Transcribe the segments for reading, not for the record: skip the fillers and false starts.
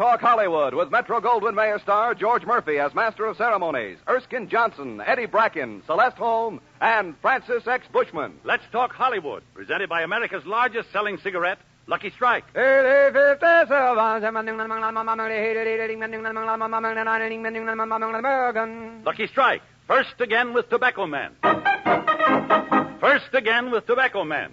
Talk Hollywood with Metro-Goldwyn-Mayer star George Murphy as Master of Ceremonies, Erskine Johnson, Eddie Bracken, Celeste Holm, and Francis X. Bushman. Let's Talk Hollywood, presented by America's largest selling cigarette, Lucky Strike. Lucky Strike, first again with Tobacco Man. First again with Tobacco Man.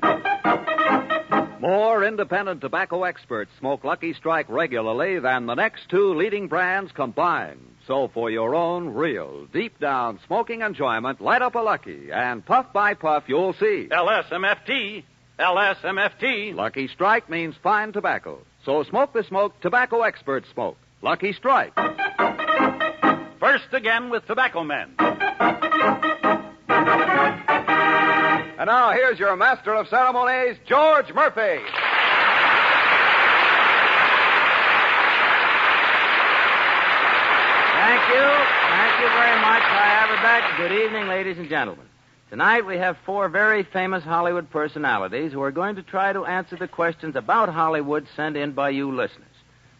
More independent tobacco experts smoke Lucky Strike regularly than the next two leading brands combined. So for your own real, deep-down smoking enjoyment, light up a Lucky, and puff by puff, you'll see. LSMFT. LSMFT. Lucky Strike means fine tobacco. So smoke the smoke tobacco experts smoke. Lucky Strike. First again with Tobacco Man. And now here's your Master of Ceremonies, George Murphy. Thank you. Thank you very much. Hi, Averback. Good evening, ladies and gentlemen. Tonight we have four very famous Hollywood personalities who are going to try to answer the questions about Hollywood sent in by you listeners.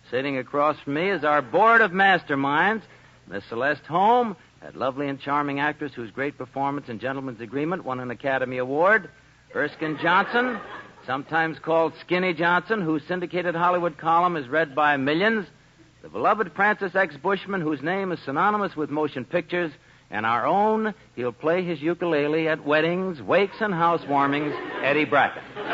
Sitting across from me is our board of masterminds, Miss Celeste Holm, that lovely and charming actress whose great performance in Gentleman's Agreement won an Academy Award. Erskine Johnson, sometimes called Skinny Johnson, whose syndicated Hollywood column is read by millions. The beloved Francis X. Bushman, whose name is synonymous with motion pictures. And our own, he'll play his ukulele at weddings, wakes, and housewarmings, Eddie Bracken. Stand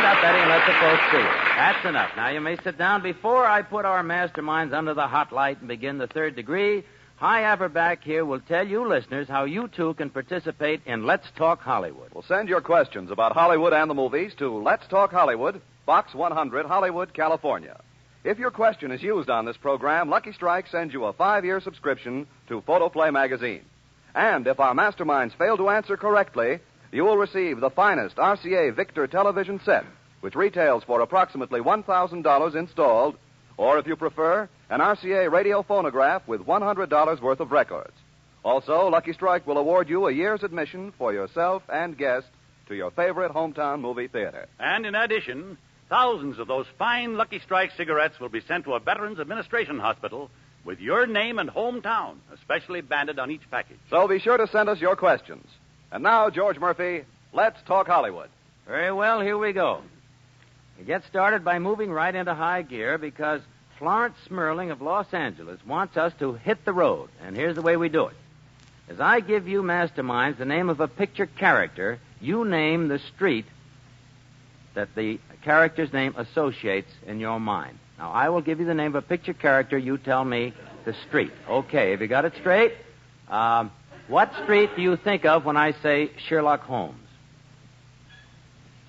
up, Eddie, and let the folks see you. That's enough. Now, you may sit down. Before I put our masterminds under the hot light and begin the third degree, Hi Averback here will tell you listeners how you too can participate in Let's Talk Hollywood. Well, send your questions about Hollywood and the movies to Let's Talk Hollywood, Box 100, Hollywood, California. If your question is used on this program, Lucky Strike sends you a 5-year subscription to Photoplay magazine. And if our masterminds fail to answer correctly, you will receive the finest RCA Victor television set, which retails for approximately $1,000 installed, or if you prefer, an RCA radio phonograph with $100 worth of records. Also, Lucky Strike will award you a year's admission for yourself and guest to your favorite hometown movie theater. And in addition, thousands of those fine Lucky Strike cigarettes will be sent to a Veterans Administration hospital with your name and hometown especially banded on each package. So be sure to send us your questions. And now, George Murphy, let's talk Hollywood. Very well, here we go. We get started by moving right into high gear because Florence Smerling of Los Angeles wants us to hit the road. And here's the way we do it. As I give you masterminds the name of a picture character, you name the street that the character's name associates in your mind. Now, I will give you the name of a picture character. You tell me the street. Okay, have you got it straight? What street do you think of when I say Sherlock Holmes?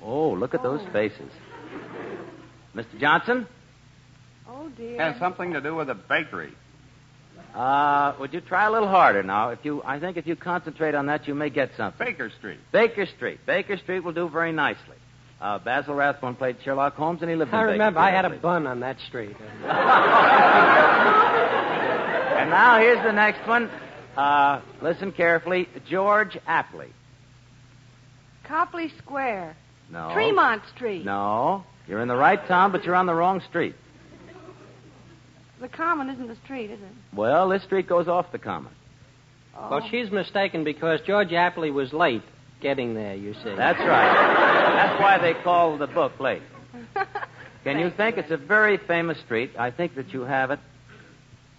Oh, look at those faces. Mr. Johnson? Oh, dear. Has something to do with a bakery. Would you try a little harder now? I think if you concentrate on that, you may get something. Baker Street. Baker Street. Baker Street will do very nicely. Basil Rathbone played Sherlock Holmes, and he lived in Baker Street. I remember I had a bun on that street. And now here's the next one. Listen carefully. George Apley. Copley Square. No. Tremont Street. No. You're in the right town, but you're on the wrong street. The Common isn't the street, is it? Well, this street goes off the Common. Oh. Well, she's mistaken because George Apley was late getting there, you see. That's right. That's why they call the book late. Can you think? It's a very famous street. I think that you have it.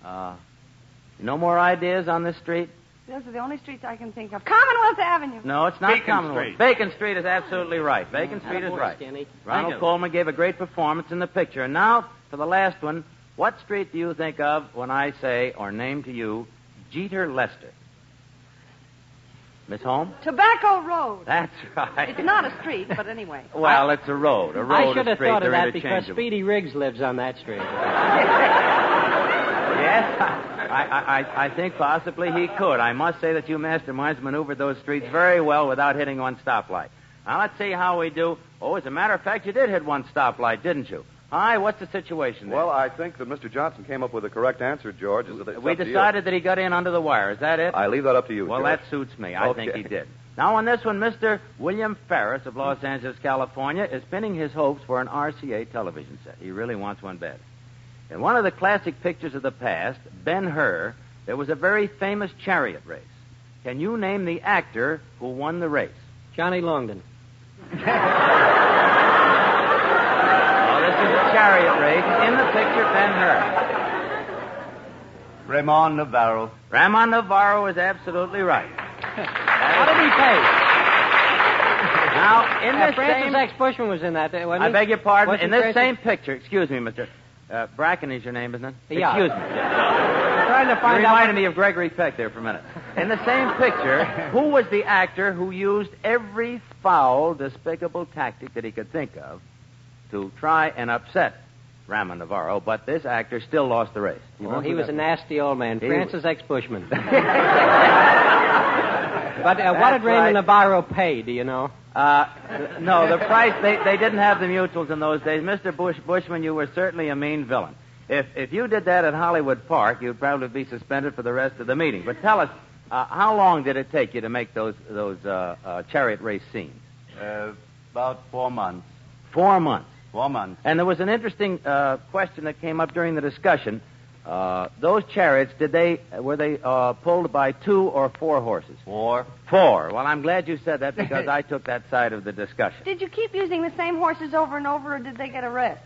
No more ideas on this street? Those are the only streets I can think of. Commonwealth Avenue. No, it's not Bacon Commonwealth. Street. Bacon Street is absolutely right. Bacon Street is right. Skinny. Ronald Coleman gave a great performance in the picture. And now, for the last one, what street do you think of when I say, or name to you, Jeter Lester? Miss Holmes? Tobacco Road. That's right. It's not a street, but anyway. Well, it's a road. A road, I should a have street, thought of they're that because interchangeable. Speedy Riggs lives on that street. Yes, I think possibly he could. I must say that you masterminds maneuvered those streets very well without hitting one stoplight. Now, let's see how we do. Oh, as a matter of fact, you did hit one stoplight, didn't you? Hi, what's the situation there? Well, I think that Mr. Johnson came up with the correct answer, George. We decided that he got in under the wire. Is that it? I leave that up to you, Well, George. that suits me. I think he did. Now, on this one, Mr. William Ferris of Los Angeles, California, is pinning his hopes for an RCA television set. He really wants one bad. In one of the classic pictures of the past, Ben-Hur, there was a very famous chariot race. Can you name the actor who won the race? Johnny Longden. Oh, this is a chariot race. In the picture, Ben-Hur. Ramon Navarro. Ramon Navarro is absolutely right. How did he pay? Now, in this Francis same... X. Bushman was in that, wasn't he? I beg your pardon. Wasn't In this Francis- same picture, excuse me, Mr. Bracken is your name, isn't it? Yeah. Excuse me. I'm trying to You find out. reminded me of Gregory Peck there for a minute. In the same picture, who was the actor who used every foul, despicable tactic that he could think of to try and upset Ramon Navarro, but this actor still lost the race? You Oh, remember he who was that a nasty old man. He Francis X. Bushman. But what That's did Raymond right. Navarro pay, do you know? No, the price, they didn't have the mutuals in those days. Mr. Bushman, you were certainly a mean villain. If you did that at Hollywood Park, you'd probably be suspended for the rest of the meeting. But tell us, how long did it take you to make those chariot race scenes? About 4 months. 4 months. 4 months. And there was an interesting question that came up during the discussion. Those chariots, were they pulled by 2 or 4 horses? 4. 4. Well, I'm glad you said that because I took that side of the discussion. Did you keep using the same horses over and over, or did they get a rest?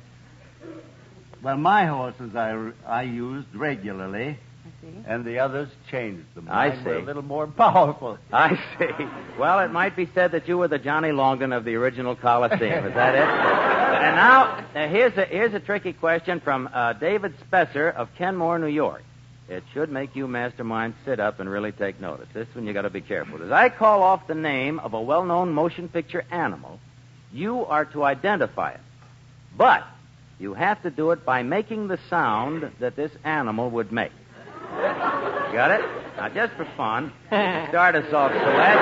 Well, my horses I used regularly, I see. and the others changed them. I Mine were see. a little more powerful. I see. Well, it might be said that you were the Johnny Longden of the original Coliseum. Is that it? And now, here's a tricky question from David Spesser of Kenmore, New York. It should make you masterminds sit up and really take notice. This one you got to be careful. As I call off the name of a well-known motion picture animal, you are to identify it. But you have to do it by making the sound that this animal would make. Got it? Now, just for fun, start us off, Celeste.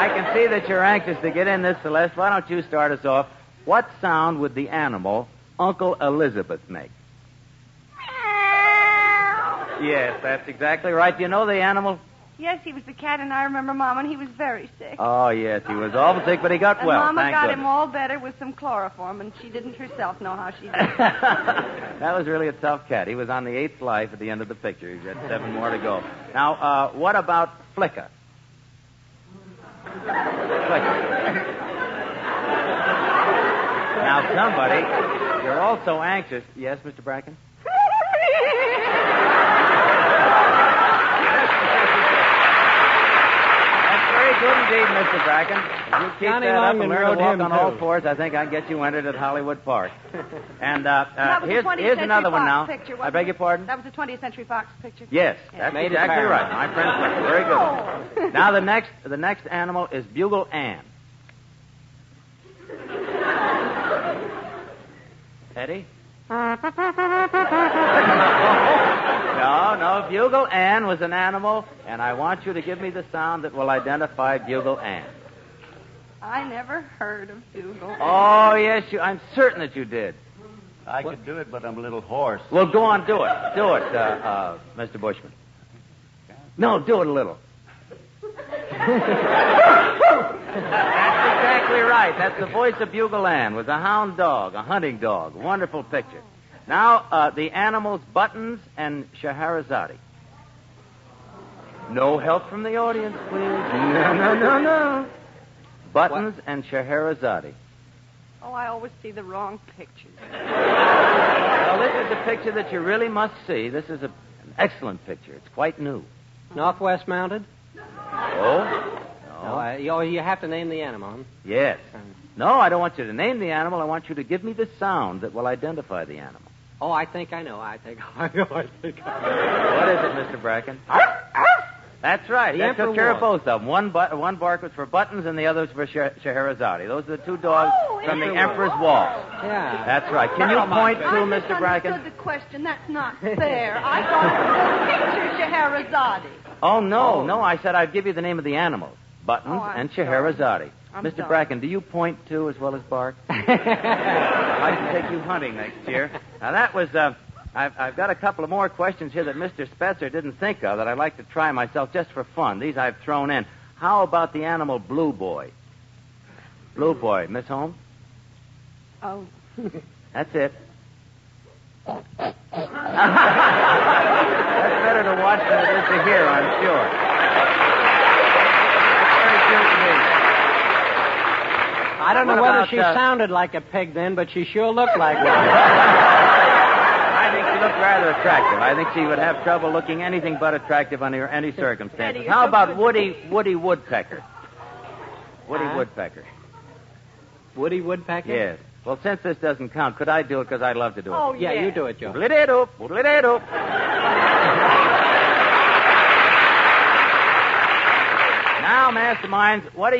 I can see that you're anxious to get in this, Celeste. Why don't you start us off? What sound would the animal Uncle Elizabeth make? Yes, that's exactly right. Do you know the animal? Yes, he was the cat, and I remember Mama, and he was very sick. Oh, yes, he was awful sick, but he got And well, Mama thank got goodness. him all better with some chloroform, and she didn't herself know how she did it. That was really a tough cat. He was on the 8th life at the end of the picture. He's got 7 more to go. Now, what about Flicka? Flicka. Now, somebody, you're all so anxious. Yes, Mr. Bracken? Good indeed, Mr. Bracken. If you keep Johnny that up and Longman learn to wrote walk him, on all too. fours, I think I can get you entered at Hollywood Park. And That was a 20th here's Century another one Fox now. picture, I wasn't beg it? your pardon? That was a 20th Century Fox picture. Yes, that's Made it exactly right. paramount. My friend Flicker. Very good. Now the next animal is Bugle Ann. Eddie? No, Bugle Ann was an animal, and I want you to give me the sound that will identify Bugle Ann. I never heard of Dougal. Oh, yes, I'm certain that you did. I could do it, but I'm a little hoarse. Well, go on, do it. Do it, Mr. Bushman. No, do it a little. That's exactly right. That's the voice of Bugle Ann with a hound dog, a hunting dog. Wonderful picture. Now, the animals Buttons and Scheherazade. No help from the audience, please. No. Buttons and Scheherazade. Oh, I always see the wrong pictures. Well, this is a picture that you really must see. This is an excellent picture. It's quite new. Northwest Mounted? Oh? No, you have to name the animal. Huh? Yes. No, I don't want you to name the animal. I want you to give me the sound that will identify the animal. Oh, I think I know. I think I know. What is it, Mr. Bracken? That's right. The That Emperor took care of Wolf. both of them. One bark was for Buttons and the other was for Scheherazade. Those are the 2 dogs from the Emperor's Wall. Yeah. That's right. Can you point to I Mr. Bracken? misunderstood the question. That's not fair. I thought it was picture Scheherazade. Oh, no. I said I'd give you the name of the animals. Buttons Oh, I'm and Scheherazade. I'm Mr. sorry. Bracken, do you point too as well as bark? I'd like to take you hunting next year. Now, that was I've got a couple of more questions here that Mr. Spetzer didn't think of that I'd like to try myself just for fun. These I've thrown in. How about the animal Blue Boy? Blue Boy. Miss Holmes? Oh. That's it. That's better to watch than it is to hear, I'm sure. That's very cute to me. I don't know What whether about, she sounded like a pig then, but she sure looked like one. I think she looked rather attractive. I think she would have trouble looking anything but attractive under any circumstances. Eddie, How you're about so Woody Woodpecker? Woody Woodpecker. Woody Woodpecker? Yes. Well, since this doesn't count, could I do it? Because I'd love to do it. Oh, Yeah, you do it, Joe. Boodle-dee-doop, boodle-dee-doop. Now, masterminds, what do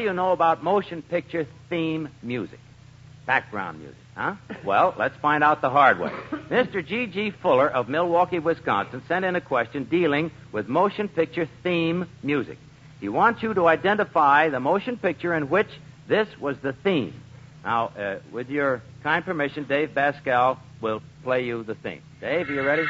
you know about motion picture theme music? Background music, huh? Well, let's find out the hard way. Mr. G.G. Fuller of Milwaukee, Wisconsin, sent in a question dealing with motion picture theme music. He wants you to identify the motion picture in which this was the theme. Now, with your kind permission, Dave Pascal will play you the theme. Dave, are you ready?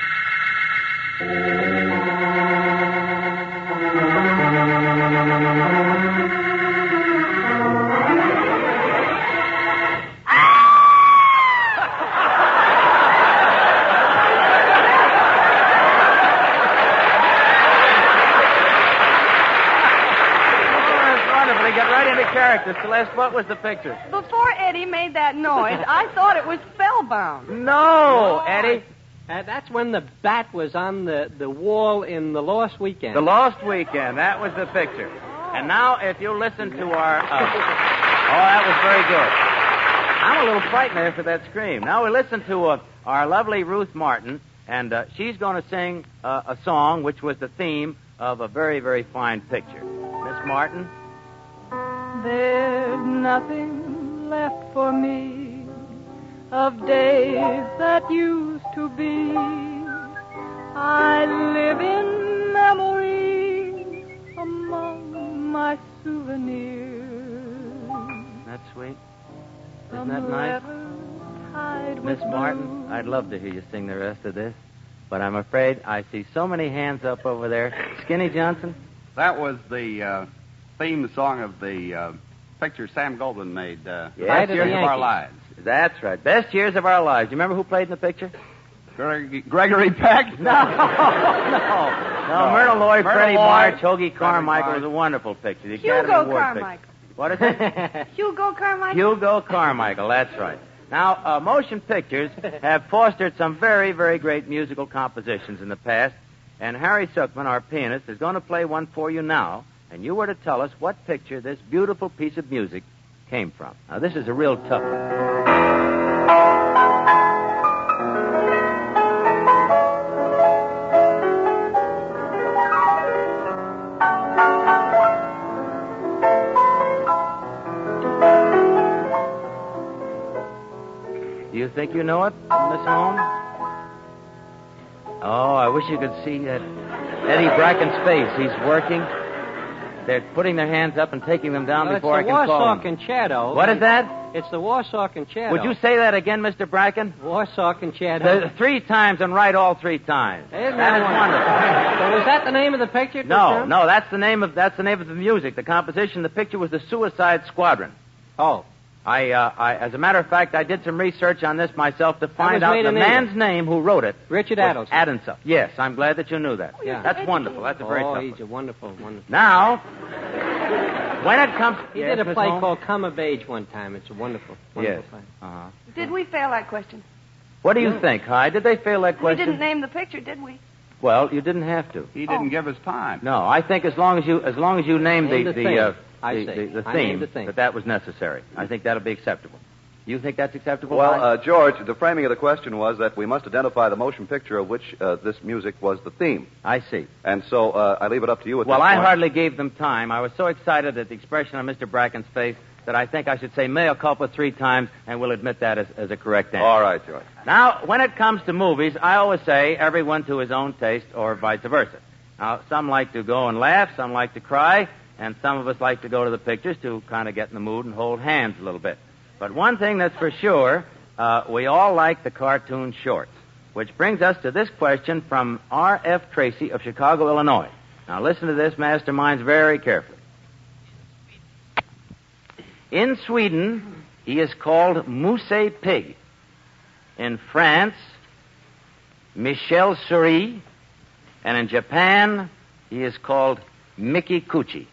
Character. Celeste, what was the picture? Before Eddie made that noise, I thought it was Spellbound. No, Eddie. That's when the bat was on the wall in The Lost Weekend. The Lost Weekend. That was the picture. And now, if you listen to our... that was very good. I'm a little frightened there for that scream. Now we listen to our lovely Ruth Martin, and she's going to sing a song which was the theme of a very, very fine picture. Miss Martin? There's nothing left for me of days that used to be. I live in memory among my souvenirs. That's sweet. Isn't that nice? Miss Martin, I'd love to hear you sing the rest of this, but I'm afraid I see so many hands up over there. Skinny Johnson? That was the theme song of the picture Sam Goldwyn made, Yes, Best Years of Our Lives. That's right. Best Years of Our Lives. You remember who played in the picture? Gregory Peck? No, Myrna Loy, Freddie March, Hoagie Carmichael. It was a wonderful picture. The Academy Hugo Award Carmichael. picture. What is it? Hugo Carmichael? Hugo Carmichael, that's right. Now, motion pictures have fostered some very, very great musical compositions in the past, and Harry Suckman, our pianist, is going to play one for you now, and you were to tell us what picture this beautiful piece of music came from. Now, this is a real tough one. Do you think you know it, Miss Holmes? Oh, I wish you could see Eddie Bracken's face. He's working. They're putting their hands up and taking them down before I can call them. It's the Warsaw Concerto. What is that? It's the Warsaw Concerto. Would you say that again, Mr. Bracken? Warsaw Concerto. 3 times and write all 3 times. Isn't That is wonderful. So was that the name of the picture? No, that's the name of the music. The composition, the picture was the Suicide Squadron. Oh. I as a matter of fact, I did some research on this myself to find was out made the in man's name who wrote it. Richard was Adelson. Adelson. Yes, I'm glad that you knew that. Yeah. That's wonderful. That's a very tough he's one. a wonderful. Now, when it comes... He Yes, did a Miss play Holmes? called Come of Age one time. It's a wonderful Yes. play. Uh-huh. Did we fail that question? What do you think, Hy? Did they fail that We question? didn't name the picture, did we? Well, you didn't have to. He didn't give us time. No, I think as long as you named Name the the theme. the I say. the I theme, named the theme. that was necessary. I think that'll be acceptable. You think that's acceptable? Well, Hy? George, the framing of the question was that we must identify the motion picture of which this music was the theme. I see. And so I leave it up to you at Well, this I point. hardly gave them time. I was so excited at the expression on Mr. Bracken's face that I think I should say mea culpa 3 times, and we'll admit that as a correct answer. All right, George. Now, when it comes to movies, I always say everyone to his own taste or vice versa. Now, some like to go and laugh, some like to cry, and some of us like to go to the pictures to kind of get in the mood and hold hands a little bit. But one thing that's for sure, we all like the cartoon shorts. which brings us to this question from R.F. Tracy of Chicago, Illinois. Now listen to this, masterminds, very carefully. In Sweden, he is called Mousse Pig. In France, Michel Souris. And in Japan, he is called Mickey Coochie.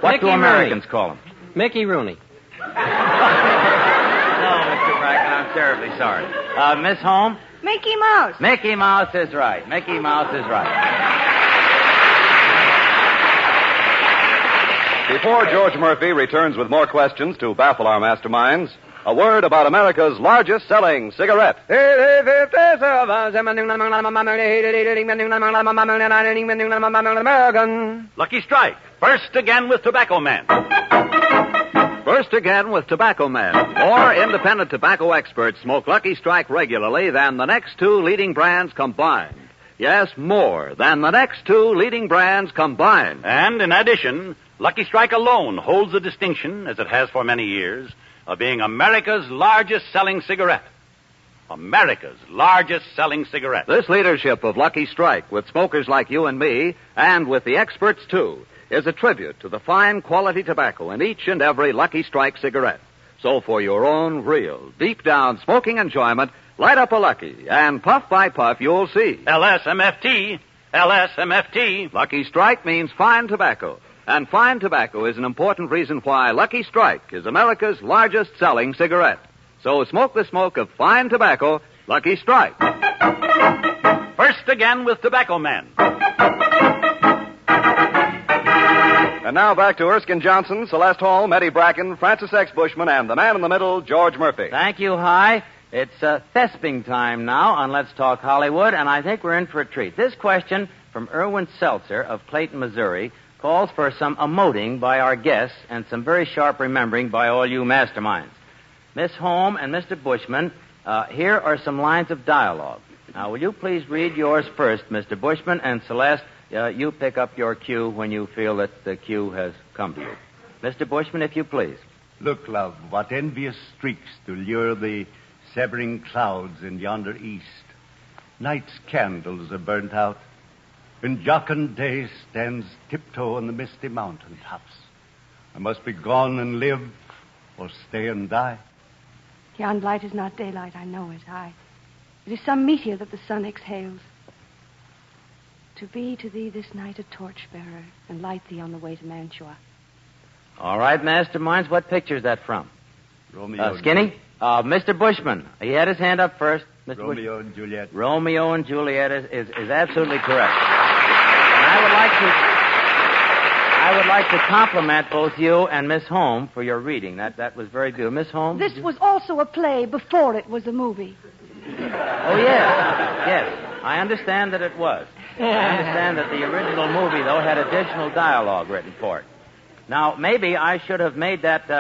What Mickey do Americans Rooney. call him? Mickey Rooney. No, Mr. Bracken, I'm terribly sorry. Miss Holmes? Mickey Mouse. Mickey Mouse is right. Mickey Mouse is right. Before George Murphy returns with more questions to baffle our masterminds, a word about America's largest selling cigarette. Lucky Strike, first again with Tobacco Man. First again with Tobacco Man. More independent tobacco experts smoke Lucky Strike regularly than the next two leading brands combined. Yes, more than the next two leading brands combined. And in addition, Lucky Strike alone holds the distinction, as it has for many years, of being America's largest selling cigarette. America's largest selling cigarette. This leadership of Lucky Strike, with smokers like you and me, and with the experts too, is a tribute to the fine quality tobacco in each and every Lucky Strike cigarette. So for your own real, deep down smoking enjoyment, light up a Lucky, and puff by puff you'll see. LSMFT. LSMFT. Lucky Strike means fine tobacco. And fine tobacco is an important reason why Lucky Strike is America's largest selling cigarette. So smoke the smoke of fine tobacco, Lucky Strike. First again with Tobacco Man. And now back to Erskine Johnson, Celeste Holm, Eddie Bracken, Francis X. Bushman, and the man in the middle, George Murphy. Thank you, Hi. It's thesping time now on Let's Talk Hollywood, and I think we're in for a treat. This question from Irwin Seltzer of Clayton, Missouri, calls for some emoting by our guests and some very sharp remembering by all you masterminds. Miss Holm and Mr. Bushman, here are some lines of dialogue. Now, will you please read yours first, Mr. Bushman, and Celeste, you pick up your cue when you feel that the cue has come to you. Mr. Bushman, if you please. Look, love, what envious streaks to lure the severing clouds in yonder east. Night's candles are burnt out, and jocund day stands tiptoe on the misty mountain tops. I must be gone and live, or stay and die. Yon light is not daylight, I know it. It is some meteor that the sun exhales. To be to thee this night a torchbearer, and light thee on the way to Mantua. All right, masterminds, what picture is that from? Romeo Skinny? Mr. Bushman. He had his hand up first. Mr. Romeo and Juliet. Romeo and Juliet is absolutely correct. And I would like to compliment both you and Miss Holmes for your reading. That was very good. Miss Holmes? This was also a play before it was a movie. Oh, yes. Yes. I understand that it was. I understand that the original movie, though, had additional dialogue written for it. Now, maybe I should have made that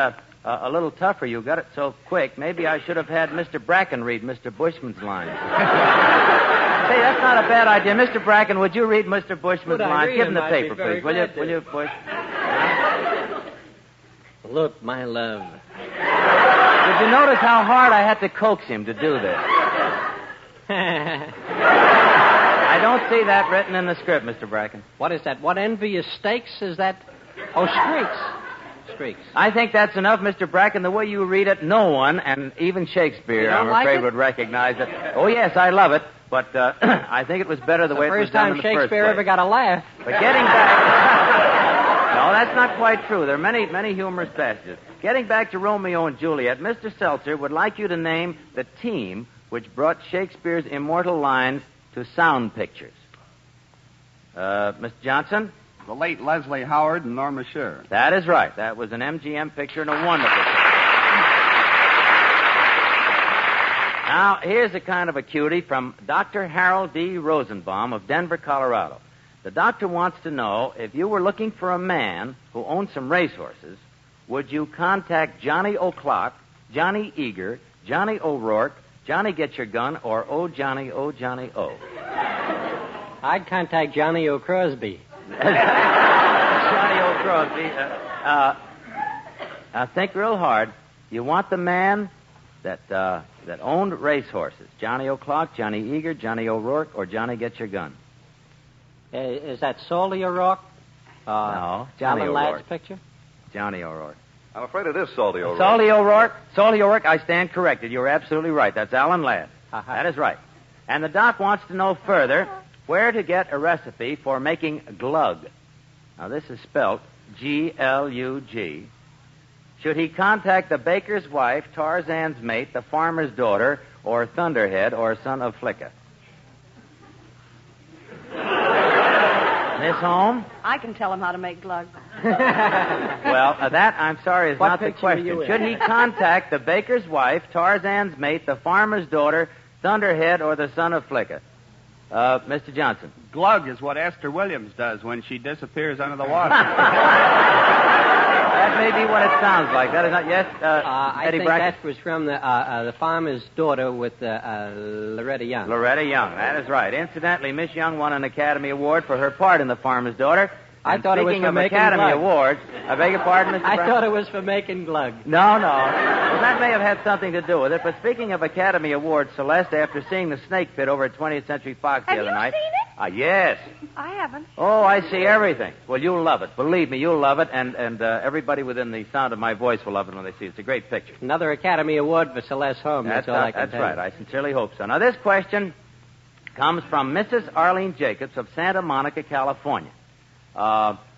a little tougher. You got it so quick. Maybe I should have had Mr. Bracken read Mr. Bushman's lines. Say, that's not a bad idea. Mr. Bracken, would you read Mr. Bushman's lines? Give him the paper, please. Will you, Bush? Look, my love. Did you notice how hard I had to coax him to do this? I don't see that written in the script, Mr. Bracken. What is that? What envious stakes is that? Oh, streaks. Streaks. I think that's enough, Mr. Bracken. The way you read it, no one, and even Shakespeare, I'm afraid, would recognize it. Oh, yes, I love it, but I think it was better the way it was done in the first place. First time Shakespeare ever got a laugh. But getting back... No, that's not quite true. There are many, many humorous passages. Getting back to Romeo and Juliet, Mr. Seltzer would like you to name the team which brought Shakespeare's immortal lines to sound pictures. Mr. Johnson? The late Leslie Howard and Norma Shearer. That is right. That was an MGM picture and a wonderful picture. Now, here's a kind of a cutie from Dr. Harold D. Rosenbaum of Denver, Colorado. The doctor wants to know, if you were looking for a man who owned some racehorses, would you contact Johnny O'Clock, Johnny Eager, Johnny O'Rourke, Johnny Get Your Gun, or Oh Johnny, Oh Johnny, Oh? I'd contact Johnny O'Crosby. Johnny O'Crosby. Think real hard. You want the man that owned racehorses? Johnny O'Clock, Johnny Eager, Johnny O'Rourke, or Johnny Get Your Gun? Is that Salty O'Rourke? No, Johnny Alan O'Rourke. Ladd's picture? Johnny O'Rourke. I'm afraid it is Salty O'Rourke. Salty O'Rourke. Salty O'Rourke, I stand corrected. You're absolutely right. That's Alan Ladd. That is right. And the doc wants to know further where to get a recipe for making glug. Now, this is spelt Glug. Should he contact the baker's wife, Tarzan's mate, the farmer's daughter, or Thunderhead, or son of Flicka? Miss Holmes? I can tell him how to make glug. Well, that, I'm sorry, is What not the picture are you question. in? Should he contact the baker's wife, Tarzan's mate, the farmer's daughter, Thunderhead, or the son of Flicka? Mr. Johnson. Glug is what Esther Williams does when she disappears under the water. That may be what it sounds like. That is not, yes, I Eddie think Brackett? that was from the farmer's daughter with Loretta Young. Loretta Young, that is right. Incidentally, Miss Young won an Academy Award for her part in The Farmer's Daughter. I thought it was speaking for of making Academy glug. Awards, I beg your pardon, Mr. I Brown? thought it was for making glug. No. Well, that may have had something to do with it. But speaking of Academy Awards, Celeste, after seeing the Snake Pit over at 20th Century Fox the Have other you night. seen it? Yes. I haven't. Oh, I see everything. Well, you'll love it. Believe me, you'll love it, and everybody within the sound of my voice will love it when they see it. It's a great picture. Another Academy Award for Celeste Holmes. That's all I can That's tell right. you. I sincerely hope so. Now, this question comes from Mrs. Arlene Jacobs of Santa Monica, California.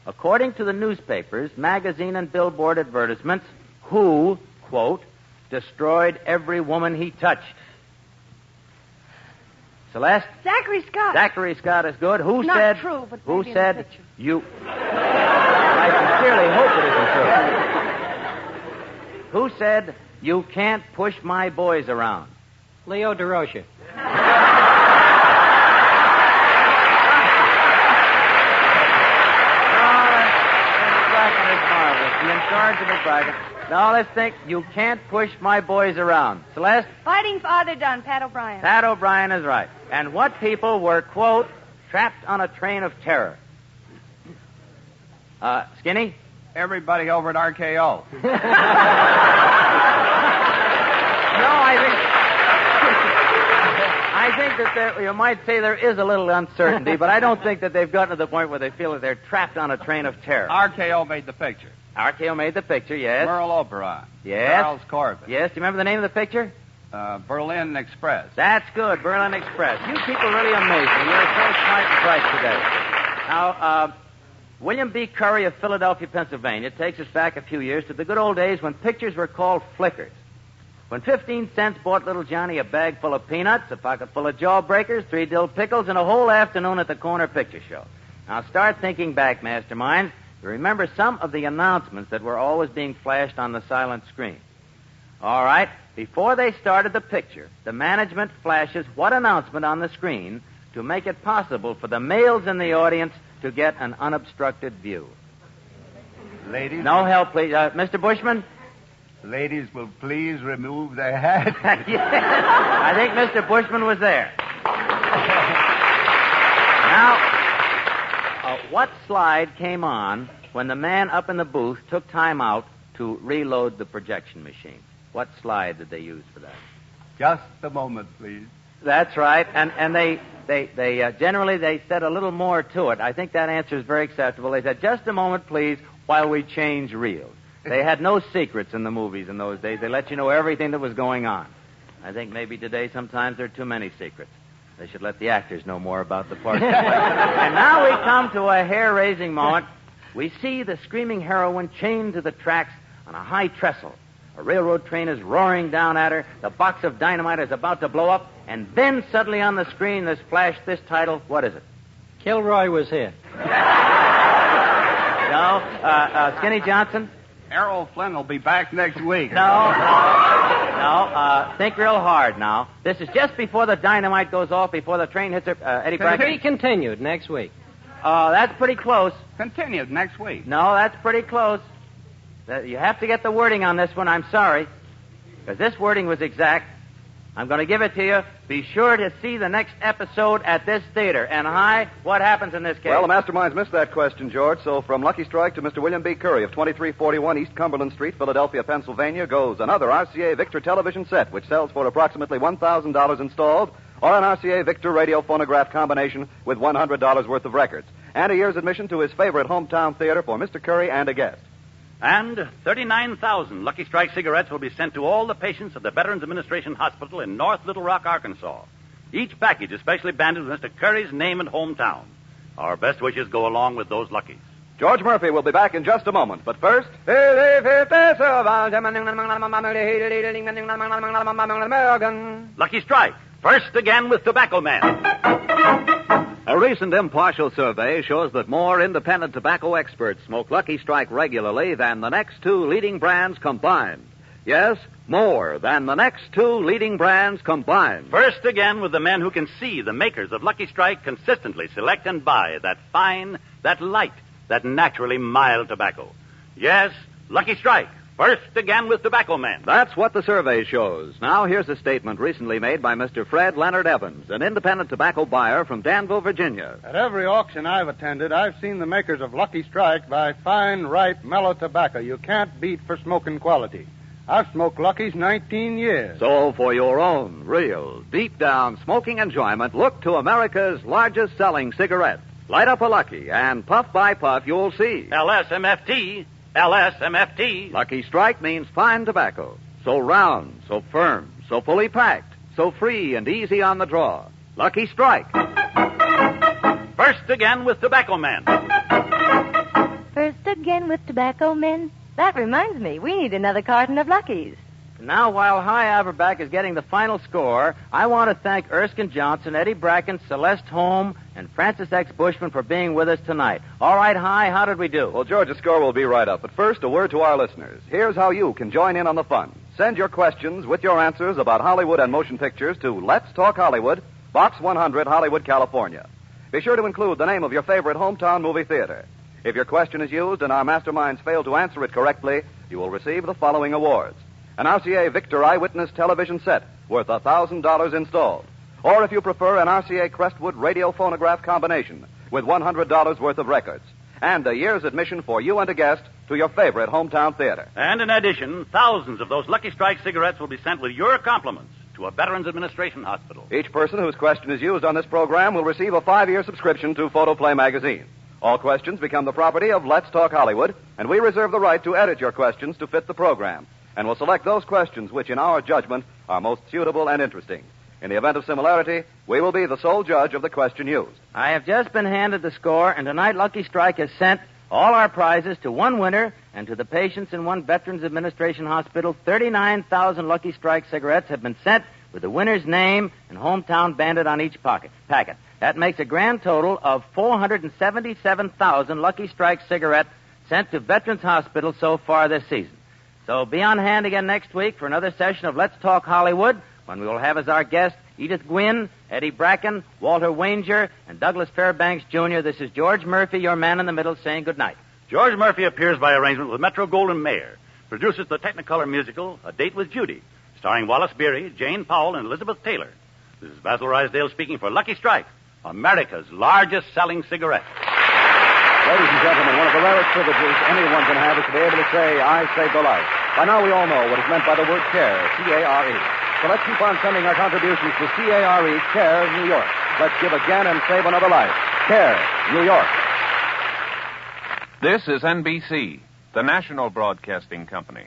According to the newspapers, magazine, and billboard advertisements, who, quote, destroyed every woman he touched? Celeste? Zachary Scott. Zachary Scott is good. Who Not said? true, but who maybe in the said picture. you? I sincerely hope it isn't true. Who said you can't push my boys around? Leo DeRocher. Now let's think. You can't push my boys around. Celeste? Fighting Father Dunn, Pat O'Brien. Pat O'Brien is right. And what people were, quote, trapped on a train of terror? Skinny? Everybody over at RKO. No, I think that you might say there is a little uncertainty, but I don't think that they've gotten to the point where they feel that they're trapped on a train of terror. RKO made the picture. RKO made the picture, yes. Merle Oberon. Yes. Charles Corbett. Yes, do you remember the name of the picture? Berlin Express. That's good, Berlin Express. You people really amaze me. You're so smart and bright today. Now, William B. Curry of Philadelphia, Pennsylvania, takes us back a few years to the good old days when pictures were called flickers. When 15 cents bought little Johnny a bag full of peanuts, a pocket full of jawbreakers, 3 dill pickles, and a whole afternoon at the corner picture show. Now, start thinking back, masterminds. You remember some of the announcements that were always being flashed on the silent screen. All right. Before they started the picture, the management flashes what announcement on the screen to make it possible for the males in the audience to get an unobstructed view. Ladies, No help, please. Mr. Bushman? ladies will please remove their hats. Yes. I think Mr. Bushman was there. Now, what slide came on when the man up in the booth took time out to reload the projection machine? What slide did they use for that? Just a moment, please. That's right, and they generally they said a little more to it. I think that answer is very acceptable. They said, "Just a moment, please, while we change reels." They had no secrets in the movies in those days. They let you know everything that was going on. I think maybe today sometimes there are too many secrets. They should let the actors know more about the parts. And now we come to a hair-raising moment. We see the screaming heroine chained to the tracks on a high trestle. A railroad train is roaring down at her. The box of dynamite is about to blow up. And then suddenly on the screen there's flashed this title. What is it? Kilroy was here. No? Skinny Johnson? Errol Flynn will be back next week. No. Think real hard now. This is just before the dynamite goes off, before the train hits her. Eddie To be Brackett? continued next week. That's pretty close. Continued next week. No, that's pretty close. You have to get the wording on this one. I'm sorry. Because this wording was exact. I'm going to give it to you. Be sure to see the next episode at this theater. And, Hi, what happens in this case? Well, the masterminds missed that question, George, so from Lucky Strike to Mr. William B. Curry of 2341 East Cumberland Street, Philadelphia, Pennsylvania, goes another RCA Victor television set, which sells for approximately $1,000 installed, or an RCA Victor radio phonograph combination with $100 worth of records, and a year's admission to his favorite hometown theater for Mr. Curry and a guest. And 39,000 Lucky Strike cigarettes will be sent to all the patients at the Veterans Administration Hospital in North Little Rock, Arkansas. Each package is specially banded with Mr. Curry's name and hometown. Our best wishes go along with those Luckies. George Murphy will be back in just a moment, but first... Lucky Strike, first again with Tobacco Man. A recent impartial survey shows that more independent tobacco experts smoke Lucky Strike regularly than the next two leading brands combined. Yes, more than the next two leading brands combined. First again with the men who can see the makers of Lucky Strike consistently select and buy that fine, that light, that naturally mild tobacco. Yes, Lucky Strike. First again with Tobacco Man. That's what the survey shows. Now here's a statement recently made by Mr. Fred Leonard Evans, an independent tobacco buyer from Danville, Virginia. At every auction I've attended, I've seen the makers of Lucky Strike buy fine, ripe, mellow tobacco you can't beat for smoking quality. I've smoked Lucky's 19 years. So for your own real, deep-down smoking enjoyment, look to America's largest selling cigarette. Light up a Lucky, and puff by puff, you'll see. LSMFT. LSMFT. Lucky Strike means fine tobacco. So round, so firm, so fully packed, so free and easy on the draw. Lucky Strike. First again with Tobacco Man. First again with Tobacco Men. That reminds me, we need another carton of Luckies. Now, while Hi Averback is getting the final score, I want to thank Erskine Johnson, Eddie Bracken, Celeste Holm, and Francis X. Bushman for being with us tonight. All right, Hi, how did we do? Well, George's score will be right up. But first, a word to our listeners. Here's how you can join in on the fun. Send your questions with your answers about Hollywood and motion pictures to Let's Talk Hollywood, Box 100, Hollywood, California. Be sure to include the name of your favorite hometown movie theater. If your question is used and our masterminds fail to answer it correctly, you will receive the following awards. An RCA Victor Eyewitness television set worth $1,000 installed. Or if you prefer, an RCA Crestwood radio phonograph combination with $100 worth of records. And a year's admission for you and a guest to your favorite hometown theater. And in addition, thousands of those Lucky Strike cigarettes will be sent with your compliments to a Veterans Administration hospital. Each person whose question is used on this program will receive a 5-year subscription to Photoplay magazine. All questions become the property of Let's Talk Hollywood, and we reserve the right to edit your questions to fit the program. And will select those questions which, in our judgment, are most suitable and interesting. In the event of similarity, we will be the sole judge of the question used. I have just been handed the score, and tonight Lucky Strike has sent all our prizes to one winner and to the patients in one Veterans Administration hospital. 39,000 Lucky Strike cigarettes have been sent with the winner's name and hometown banded on each packet. That makes a grand total of 477,000 Lucky Strike cigarettes sent to Veterans Hospital so far this season. So be on hand again next week for another session of Let's Talk Hollywood, when we will have as our guests Edith Gwynn, Eddie Bracken, Walter Wanger, and Douglas Fairbanks, Jr. This is George Murphy, your man in the middle, saying good night. George Murphy appears by arrangement with Metro-Goldwyn-Mayer, produces the Technicolor musical A Date with Judy, starring Wallace Beery, Jane Powell, and Elizabeth Taylor. This is Basil Rysdale speaking for Lucky Strike, America's largest selling cigarette. Ladies and gentlemen, one of the rarest privileges anyone can have is to be able to say, I saved a life. By now we all know what is meant by the word care, C-A-R-E. So let's keep on sending our contributions to C-A-R-E, CARE, New York. Let's give again and save another life. CARE, New York. This is NBC, the national broadcasting company.